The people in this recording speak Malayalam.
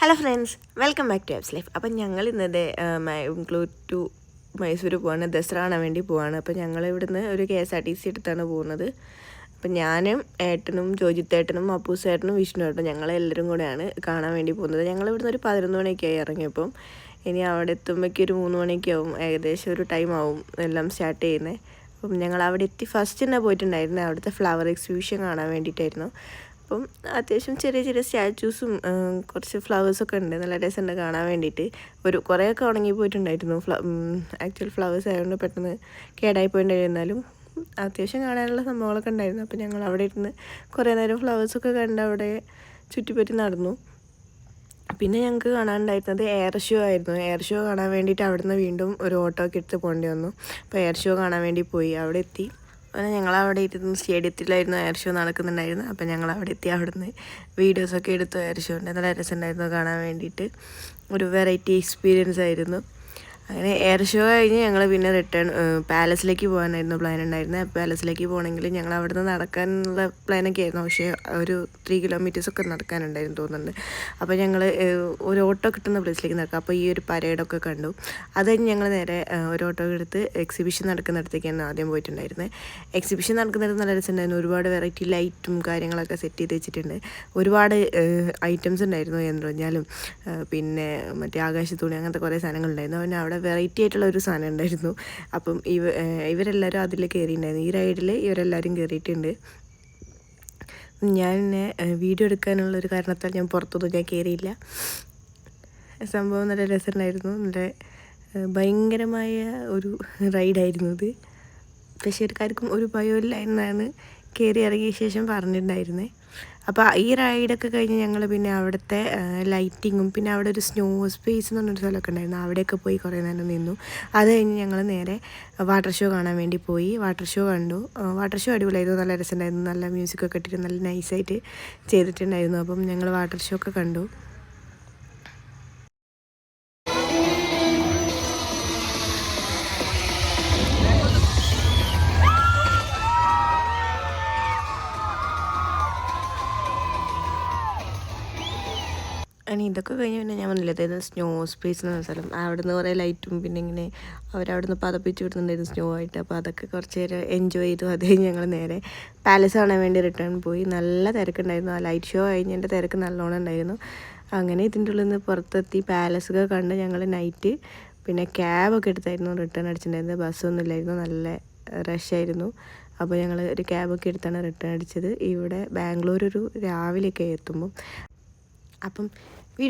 Hello friends, welcome back to apps life. അപ്പം ഞങ്ങൾ ഇന്നത്തെ ഇൻക്ലൂഡ് ടു മൈസൂർ പോവാണ്, ദസറ കാണാൻ വേണ്ടി പോവാണ്. അപ്പം ഞങ്ങൾ ഇവിടുന്ന് ഒരു KSRTC എടുത്താണ് പോകുന്നത്. അപ്പം ഞാനും ഏട്ടനും ജോജിത്തേട്ടനും അപ്പൂസേട്ടനും വിഷ്ണുവേട്ടനും ഞങ്ങളെല്ലാവരും കൂടെയാണ് കാണാൻ വേണ്ടി പോകുന്നത്. ഞങ്ങൾ ഇവിടുന്ന് ഒരു 11 മണിയൊക്കെ ആയി ഇറങ്ങിയപ്പം. ഇനി അവിടെ എത്തുമ്പോഴേക്കും ഒരു 3 മണിയൊക്കെ ആവും, ഏകദേശം ഒരു ടൈം ആവും എല്ലാം സ്റ്റാർട്ട് ചെയ്യുന്നത്. അപ്പം ഞങ്ങൾ അവിടെ എത്തി ഫസ്റ്റ് തന്നെ പോയിട്ടുണ്ടായിരുന്നു, അവിടുത്തെ ഫ്ലവർ എക്സിബിഷൻ കാണാൻ വേണ്ടിയിട്ടായിരുന്നു. അപ്പം അത്യാവശ്യം ചെറിയ ചെറിയ സ്റ്റാച്യൂസും കുറച്ച് ഫ്ലവേഴ്സൊക്കെ ഉണ്ട്, നല്ല രസമുണ്ട് കാണാൻ വേണ്ടിയിട്ട്. കുറേയൊക്കെ ഉണങ്ങി പോയിട്ടുണ്ടായിരുന്നു, ആക്ച്വൽ ഫ്ലവേഴ്സ് ആയതുകൊണ്ട് പെട്ടെന്ന് കേടായി പോയിട്ടുണ്ടായിരുന്നാലും അത്യാവശ്യം കാണാനുള്ള സംഭവങ്ങളൊക്കെ ഉണ്ടായിരുന്നു. അപ്പം ഞങ്ങൾ അവിടെ ഇരുന്ന് കുറേ നേരം ഫ്ലവേഴ്സൊക്കെ കണ്ട് അവിടെ ചുറ്റിപ്പറ്റി നടന്നു. പിന്നെ ഞങ്ങൾക്ക് കാണാനുണ്ടായിരുന്നത് എയർ ഷോ ആയിരുന്നു. എയർ ഷോ കാണാൻ വേണ്ടിയിട്ട് അവിടെ നിന്ന് വീണ്ടും ഒരു ഓട്ടോ ഒക്കെ എടുത്ത് പോകേണ്ടി വന്നു. അപ്പോൾ എയർ ഷോ കാണാൻ വേണ്ടി പോയി, അവിടെ എത്തി. അങ്ങനെ ഞങ്ങളവിടെ ഇരുന്ന് സ്റ്റേഡിയത്തിലായിരുന്നു എയർ ഷോ നടക്കുന്നുണ്ടായിരുന്നു. അപ്പം ഞങ്ങൾ അവിടെ എത്തി, അവിടെ നിന്ന് വീഡിയോസൊക്കെ എടുത്തു. എയർ ഷോ ഉണ്ട്, നല്ല രസമുണ്ടായിരുന്നു കാണാൻ വേണ്ടിയിട്ട്. ഒരു വെറൈറ്റി എക്സ്പീരിയൻസ് ആയിരുന്നു. അങ്ങനെ എയർ ഷോ കഴിഞ്ഞ് ഞങ്ങൾ പിന്നെ റിട്ടേൺ പാലസിലേക്ക് പോകാനായിരുന്നു പ്ലാൻ ഉണ്ടായിരുന്നത്. പാലസിലേക്ക് പോകണമെങ്കിൽ ഞങ്ങൾ അവിടെ നിന്ന് നടക്കാനുള്ള പ്ലാനൊക്കെ ആയിരുന്നു, പക്ഷേ ഒരു 3 കിലോമീറ്റേഴ്സൊക്കെ നടക്കാനുണ്ടായിരുന്നു തോന്നുന്നുണ്ട്. അപ്പോൾ ഞങ്ങൾ ഒരു ഓട്ടോ കിട്ടുന്ന പ്ലേസിലേക്ക് നടക്കാം. അപ്പോൾ ഈ ഒരു പരേഡൊക്കെ കണ്ടു. അത് കഴിഞ്ഞ് ഞങ്ങൾ നേരെ ഒരു ഓട്ടോ എടുത്ത് എക്സിബിഷൻ നടക്കുന്നിടത്തേക്കാണ് ആദ്യം പോയിട്ടുണ്ടായിരുന്നത്. എക്സിബിഷൻ നടക്കുന്നിടത്ത് നല്ല രസമുണ്ടായിരുന്നു. ഒരുപാട് വെറൈറ്റി ലൈറ്റും കാര്യങ്ങളൊക്കെ സെറ്റ് ചെയ്ത് വെച്ചിട്ടുണ്ട്. ഒരുപാട് ഐറ്റംസ് ഉണ്ടായിരുന്നു, യന്ത്രഞ്ഞാലും പിന്നെ മറ്റേ ആകാശത്തുണി, അങ്ങനത്തെ കുറേ സാധനങ്ങളുണ്ടായിരുന്നു. പിന്നെ അവിടെ വെറൈറ്റി ആയിട്ടുള്ള ഒരു സാധനം ഉണ്ടായിരുന്നു. അപ്പം ഇവരെല്ലാവരും അതിൽ കയറിയിട്ടുണ്ടായിരുന്നു. ഈ റൈഡിൽ ഇവരെല്ലാവരും കയറിയിട്ടുണ്ട്. ഞാൻ വീഡിയോ എടുക്കാനുള്ളൊരു കാരണത്താൽ ഞാൻ പുറത്തൊന്നും ഞാൻ കയറിയില്ല. സംഭവം നല്ല രസമുണ്ടായിരുന്നു, നല്ല ഭയങ്കരമായ ഒരു റൈഡായിരുന്നു ഇത്. പക്ഷേ ആർക്കും ഒരു ഭയമില്ല എന്നാണ് കയറി ഇറങ്ങിയ ശേഷം പറഞ്ഞിട്ടുണ്ടായിരുന്നത്. അപ്പോൾ ഈ റൈഡൊക്കെ കഴിഞ്ഞ് ഞങ്ങൾ പിന്നെ അവിടുത്തെ ലൈറ്റിങ്ങും പിന്നെ അവിടെ ഒരു സ്നോ സ്പേസ് എന്ന് പറഞ്ഞൊരു സ്ഥലമൊക്കെ ഉണ്ടായിരുന്നു, അവിടെയൊക്കെ പോയി കുറേ നേരം നിന്നു. അത് കഴിഞ്ഞ് ഞങ്ങൾ നേരെ വാട്ടർ ഷോ കാണാൻ വേണ്ടി പോയി. വാട്ടർ ഷോ കണ്ടു. വാട്ടർ ഷോ അടിപൊളിയായിരുന്നു, നല്ല രസമുണ്ടായിരുന്നു. നല്ല മ്യൂസിക്കൊക്കെ ഇട്ടിട്ട് നല്ല നൈസായിട്ട് ചെയ്തിട്ടുണ്ടായിരുന്നു. അപ്പം ഞങ്ങൾ വാട്ടർ ഷോ ഒക്കെ കണ്ടു. ഇനി ഇതൊക്കെ കഴിഞ്ഞ് പിന്നെ ഞാൻ പറഞ്ഞില്ല, അതായത് സ്നോ സ്പേസ് എന്ന സ്ഥലം, അവിടെ നിന്ന് കുറേ ലൈറ്റും പിന്നെ ഇങ്ങനെ അവരവിടെ നിന്ന് പതപ്പിച്ച് വിടുന്നുണ്ടായിരുന്നു സ്നോ ആയിട്ട്. അപ്പോൾ അതൊക്കെ കുറച്ച് നേരം എൻജോയ് ചെയ്തു. അത് കഴിഞ്ഞ് ഞങ്ങൾ നേരെ പാലസ് കാണാൻ വേണ്ടി റിട്ടേൺ പോയി. നല്ല തിരക്കുണ്ടായിരുന്നു, ആ ലൈറ്റ് ഷോ കഴിഞ്ഞതിൻ്റെ തിരക്ക് നല്ലോണം ഉണ്ടായിരുന്നു. അങ്ങനെ ഇതിൻ്റെ ഉള്ളിൽ നിന്ന് പുറത്തെത്തി പാലസൊക്കെ കണ്ട് ഞങ്ങൾ നൈറ്റ് പിന്നെ ക്യാബൊക്കെ എടുത്തായിരുന്നു റിട്ടേൺ അടിച്ചിട്ടുണ്ടായിരുന്നത്. ബസ്സൊന്നും ഇല്ലായിരുന്നു, നല്ല റഷായിരുന്നു. അപ്പോൾ ഞങ്ങൾ ഒരു ക്യാബൊക്കെ എടുത്താണ് റിട്ടേൺ അടിച്ചത്. ഇവിടെ ബാംഗ്ലൂർ ഒരു രാവിലെയൊക്കെ എത്തുമ്പോൾ. അപ്പം വീഡിയോ